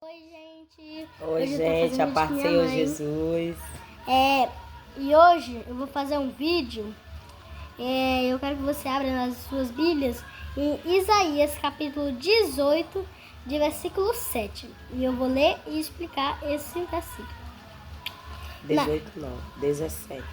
Oi, gente. Oi, Hoje gente, a paz do Senhor Jesus. E hoje eu vou fazer um vídeo. Eu quero que você abra nas suas Bíblias em Isaías, capítulo 18, de versículo 7. E eu vou ler e explicar esse versículo. 18 não, 17.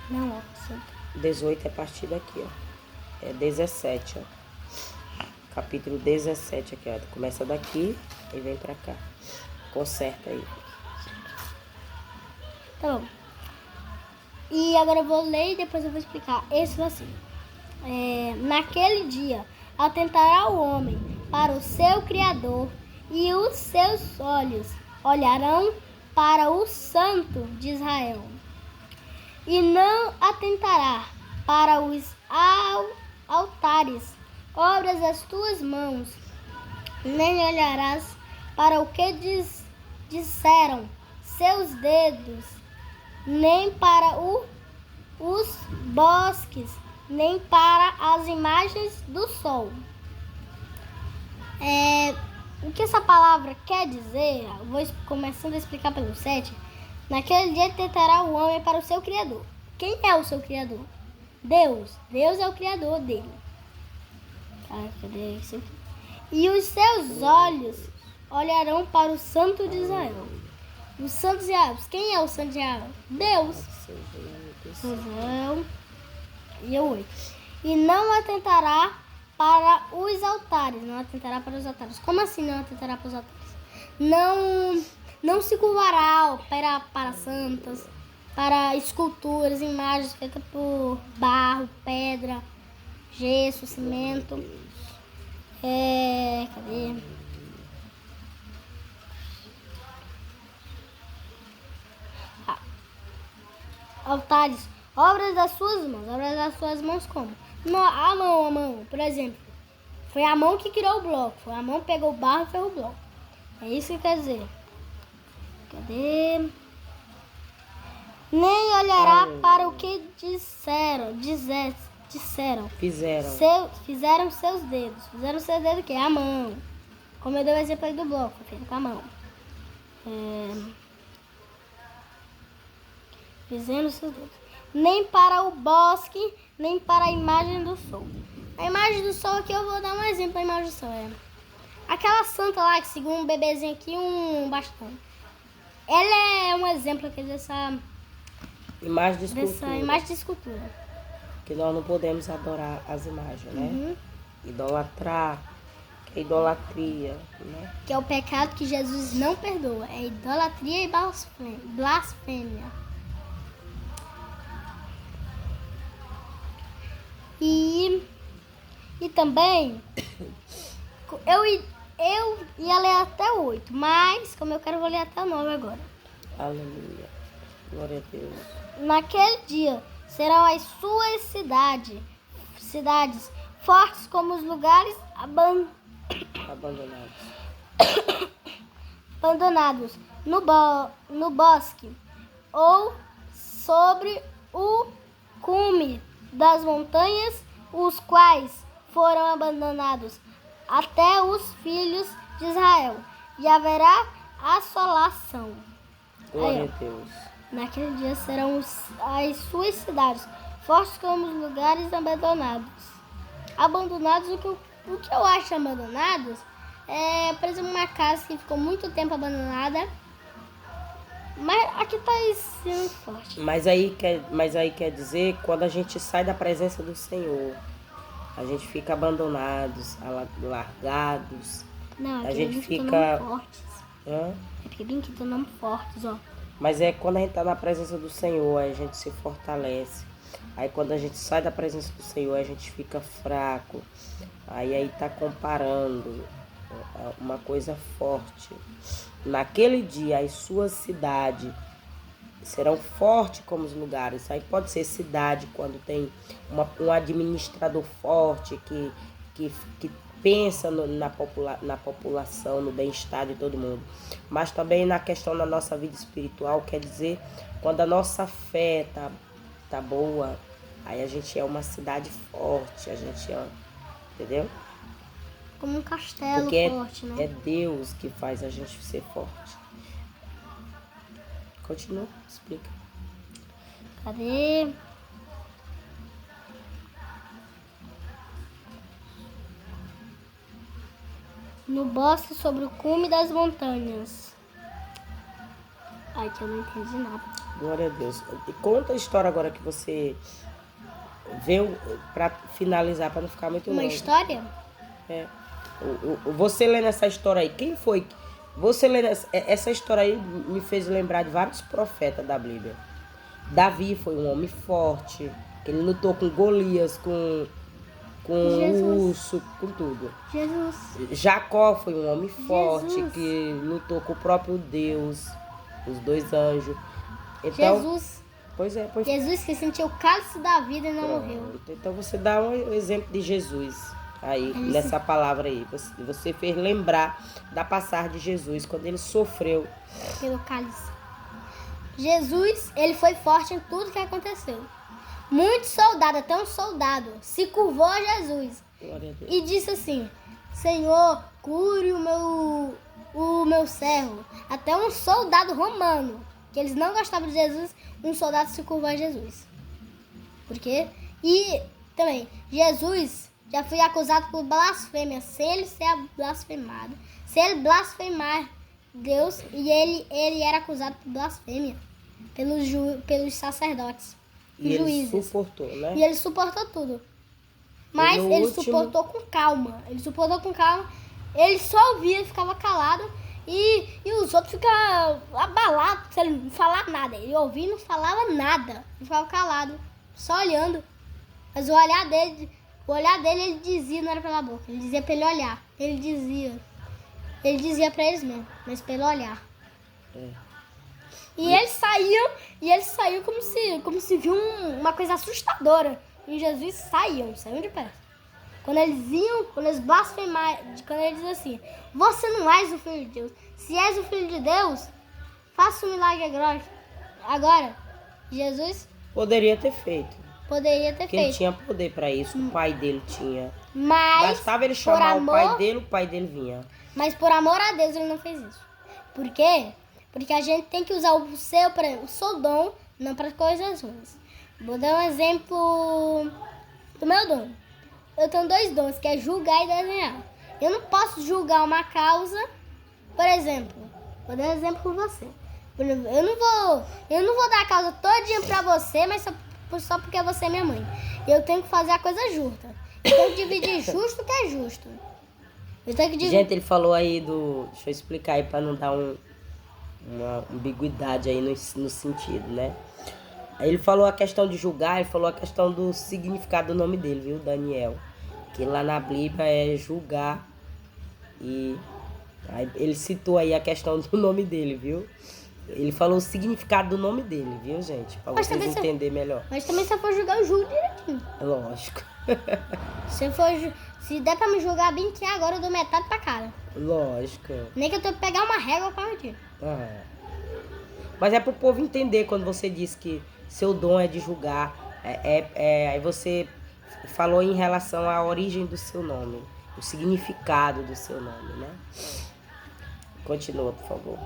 Não, ó. 18 é a partir daqui, ó. É 17, ó. Capítulo 17 aqui, ó. Começa daqui e vem pra cá. Conserta aí. Tá bom. E agora eu vou ler e depois eu vou explicar esse versículo. Naquele dia, atentará o homem para o seu Criador, e os seus olhos olharão para o Santo de Israel. E não atentará para os altares, obras das tuas mãos, nem olharás para o que disseram seus dedos, nem para os bosques, nem para as imagens do sol. O que essa palavra quer dizer? Eu vou começando a explicar pelo 7. Naquele dia tentará o homem para o seu Criador. Quem é o seu Criador? Deus. Deus é o Criador dele. Cadê isso? E os seus olhos olharão para o Santo de Israel. O Santo de Israel. Quem é o Santo de Israel? Deus. Israel. E o 8. E não atentará para os altares. Não atentará para os altares. Como assim não atentará para os altares? Não se curvará para santas, para esculturas, imagens feitas por barro, pedra, gesso, cimento. Cadê? Altares, obras das suas mãos. Obras das suas mãos como? A mão, por exemplo. Foi a mão que criou o bloco. Foi a mão que pegou o barro e fez o bloco. É isso que quer dizer. Cadê? Nem olhará para o que fizeram seus dedos. Fizeram seus dedos o quê? A mão. Como eu dei o exemplo aí do bloco, foi feito com a mão. Fizeram seus dedos. Nem para o bosque, nem para a imagem do sol. A imagem do sol aqui eu vou dar um exemplo da imagem do sol. Aquela santa lá que segura um bebezinho aqui e um bastão. Ela é um exemplo aqui dessa imagem de escultura. Dessa imagem de escultura. Que nós não podemos adorar as imagens, né? Idolatrar, que é idolatria, né? Que é o pecado que Jesus não perdoa. É idolatria e blasfêmia. E também eu ia ler até o 8, mas como eu quero, vou ler até o 9 agora. Aleluia. Glória a Deus. Naquele dia serão as suas cidades fortes como os lugares abandonados no bosque ou sobre o cume das montanhas, os quais foram abandonados até os filhos de Israel, e haverá assolação. Glória a Deus. Naquele dia serão as suas cidades fortes como os lugares abandonados. Abandonados, o que eu acho abandonados é, por exemplo, uma casa que ficou muito tempo abandonada. Mas aqui está sendo forte. Mas aí quer dizer, quando a gente sai da presença do Senhor, a gente fica abandonados, largados. Não, a gente fica fortes. Hã? É porque bem que tornamos fortes, ó. Mas é quando a gente está na presença do Senhor, a gente se fortalece. Aí quando a gente sai da presença do Senhor, a gente fica fraco. Aí tá comparando uma coisa forte. Naquele dia, as suas cidades serão fortes como os lugares. Aí pode ser cidade quando tem um administrador forte que pensa na população, no bem-estar de todo mundo. Mas também na questão da nossa vida espiritual, quer dizer, quando a nossa fé tá boa, aí a gente é uma cidade forte, a gente é, entendeu? como um castelo Porque forte, é né? Deus que faz a gente ser forte. Continua, explica. Cadê? No bosque sobre o cume das montanhas. Ai, que eu não entendi nada. Glória a Deus. E conta a história agora que você viu para finalizar, para não ficar muito Uma longo. história? É. Você lendo essa história aí, quem foi? Você lendo essa história aí me fez lembrar de vários profetas da Bíblia. Davi foi um homem forte, que ele lutou com Golias, com o Jesus. urso, com tudo. Jesus. Jacó foi um homem forte, Jesus. que lutou com o próprio Deus, os dois anjos. Então, Jesus. pois Jesus que sentiu o cálice da vida e não morreu. pronto. Então você dá um exemplo de Jesus aí, Ele nessa palavra aí. Você fez lembrar da passagem de Jesus, quando ele sofreu. Pelo cálice. Jesus, ele foi forte em tudo que aconteceu. Muitos soldados, até um soldado, se curvou a Jesus Glória a Deus. e disse assim: Senhor, cure o meu servo. Até um soldado romano, que eles não gostavam de Jesus, um soldado se curvou a Jesus. Por quê? E também, Jesus já foi acusado por blasfêmia, sem ele ser blasfemado. Se ele blasfemar Deus, e ele era acusado por blasfêmia pelos sacerdotes, E ele juízes. suportou, né? E ele suportou tudo. Mas E no ele último- suportou com calma. Ele só ouvia e ficava calado. E os outros ficavam abalados se ele não falar nada. Ele ouvia e não falava nada. Ele ficava calado, só olhando. Mas o olhar dele ele dizia, não era pela boca. Ele dizia pra ele olhar. Ele dizia pra eles mesmo, mas pelo olhar. É. E eles saíam como se viu uma coisa assustadora. E Jesus saíam de perto. Quando eles blasfemaram, quando eles diziam assim: Você não és o Filho de Deus. Se és o Filho de Deus, faça um milagre agora. Jesus Poderia ter feito. poderia ter Porque ele feito. tinha poder para isso, o pai dele tinha. Mas Bastava ele por chamar amor, o pai dele vinha. Mas por amor a Deus ele não fez isso. Por quê? Porque a gente tem que usar o seu dom, não para coisas ruins. Vou dar um exemplo do meu dom. Eu tenho 2 dons, que é julgar e desenhar. Eu não posso julgar uma causa, por exemplo. Vou dar um exemplo com você. Por exemplo, eu não vou dar a causa todinha pra você, mas só porque você é minha mãe. Eu tenho que fazer a coisa justa. Eu tenho que dividir justo o que é justo. Eu tenho que dividir. Gente, ele falou aí do... Deixa eu explicar aí para não dar uma ambiguidade aí no sentido, né? Aí ele falou a questão de julgar, ele falou a questão do significado do nome dele, viu, Daniel? Que lá na Bíblia é julgar. E aí ele citou aí a questão do nome dele, viu? Ele falou o significado do nome dele, viu, gente? Pra Mas vocês também entenderem melhor. Mas também se eu for julgar, eu julgo direitinho. Lógico. Se der pra me julgar bem que agora, eu dou metade pra cara. Lógico. Nem que eu tenho que pegar uma régua pra medir. Ah. Mas é pro povo entender quando você diz que seu dom é de julgar. Aí você falou em relação à origem do seu nome, o significado do seu nome, né? Continua, por favor.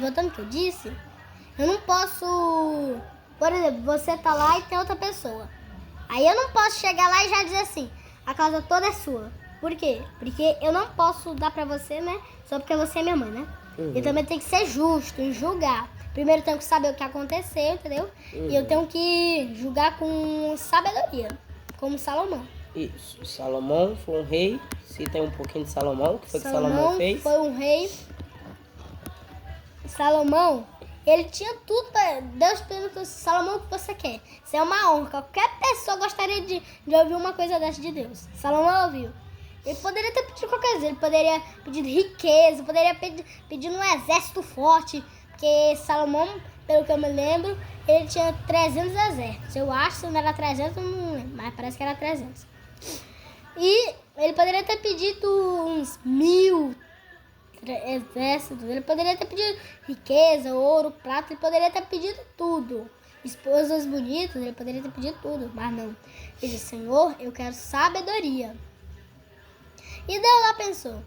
Voltando ao que eu disse, eu não posso... Por exemplo, você tá lá e tem outra pessoa. Aí eu não posso chegar lá e já dizer assim, a causa toda é sua. Por quê? Porque eu não posso dar pra você, né? Só porque você é minha mãe, né? Eu também tenho que ser justo em julgar. Primeiro eu tenho que saber o que aconteceu, entendeu? E eu tenho que julgar com sabedoria, como Salomão. Isso. Salomão foi um rei. Cita aí um pouquinho de Salomão. O que foi que Salomão fez? Foi um rei. Salomão, ele tinha tudo para... Deus perguntou assim, Salomão, o que você quer? Isso é uma honra. Qualquer pessoa gostaria de ouvir uma coisa dessa de Deus. Salomão ouviu. Ele poderia ter pedido qualquer coisa. Ele poderia pedir riqueza, poderia pedir um exército forte. Porque Salomão, pelo que eu me lembro, ele tinha 300 exércitos. Eu acho que não era 300, eu não lembro, mas parece que era 300. E ele poderia ter pedido uns 1000 exércitos. Ele poderia ter pedido riqueza, ouro, prata. Ele poderia ter pedido tudo. Esposas bonitas, ele poderia ter pedido tudo. Mas não. Ele disse, Senhor, eu quero sabedoria. E Deus lá pensou: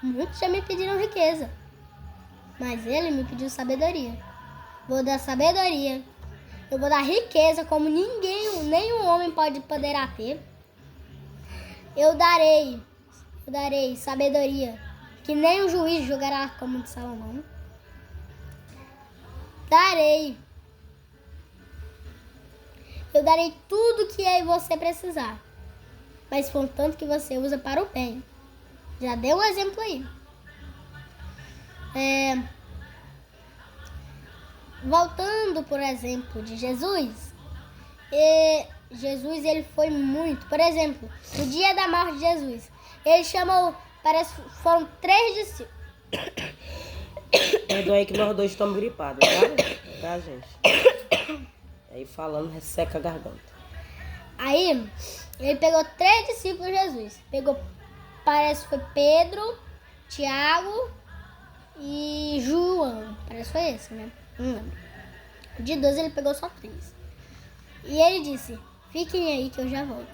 muitos já me pediram riqueza, mas ele me pediu sabedoria. Vou dar sabedoria. Eu vou dar riqueza como nenhum homem poderá ter. Eu darei sabedoria que nem o juiz julgará como de Salomão. Eu darei tudo que eu e você precisar, mas contanto que você usa para o bem. Já deu um exemplo aí. Voltando, por exemplo, de Jesus. Jesus, ele foi muito. Por exemplo, no dia da morte de Jesus, ele chamou, parece que foram 3 discípulos. Perdoa aí que nós dois estamos gripados, tá? Tá, gente? Aí falando, resseca a garganta. Aí, ele pegou 3 discípulos de Jesus. Parece que foi Pedro, Tiago e João. Parece que foi esse, né? Não lembro. De 12 ele pegou só 3. E ele disse: fiquem aí que eu já volto.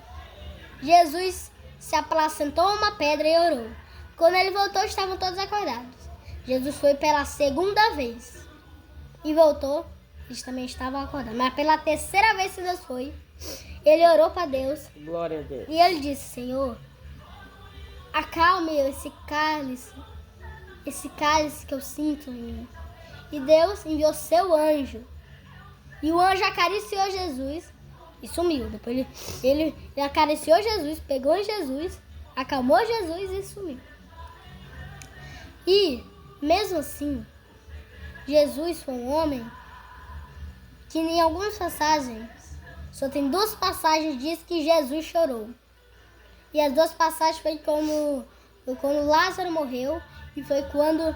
Jesus se aplacentou a uma pedra e orou. Quando ele voltou, estavam todos acordados. Jesus foi pela 2ª vez e voltou, eles também estavam acordados. Mas pela 3ª vez que Deus foi, ele orou para Deus. Glória a Deus. E ele disse: Senhor, acalme esse cálice que eu sinto em mim. E Deus enviou seu anjo. E o anjo acariciou Jesus e sumiu. Depois ele acariciou Jesus, pegou em Jesus, acalmou Jesus e sumiu. E, mesmo assim, Jesus foi um homem que em algumas passagens, só tem 2 passagens que diz que Jesus chorou. E as 2 passagens foi quando Lázaro morreu e foi quando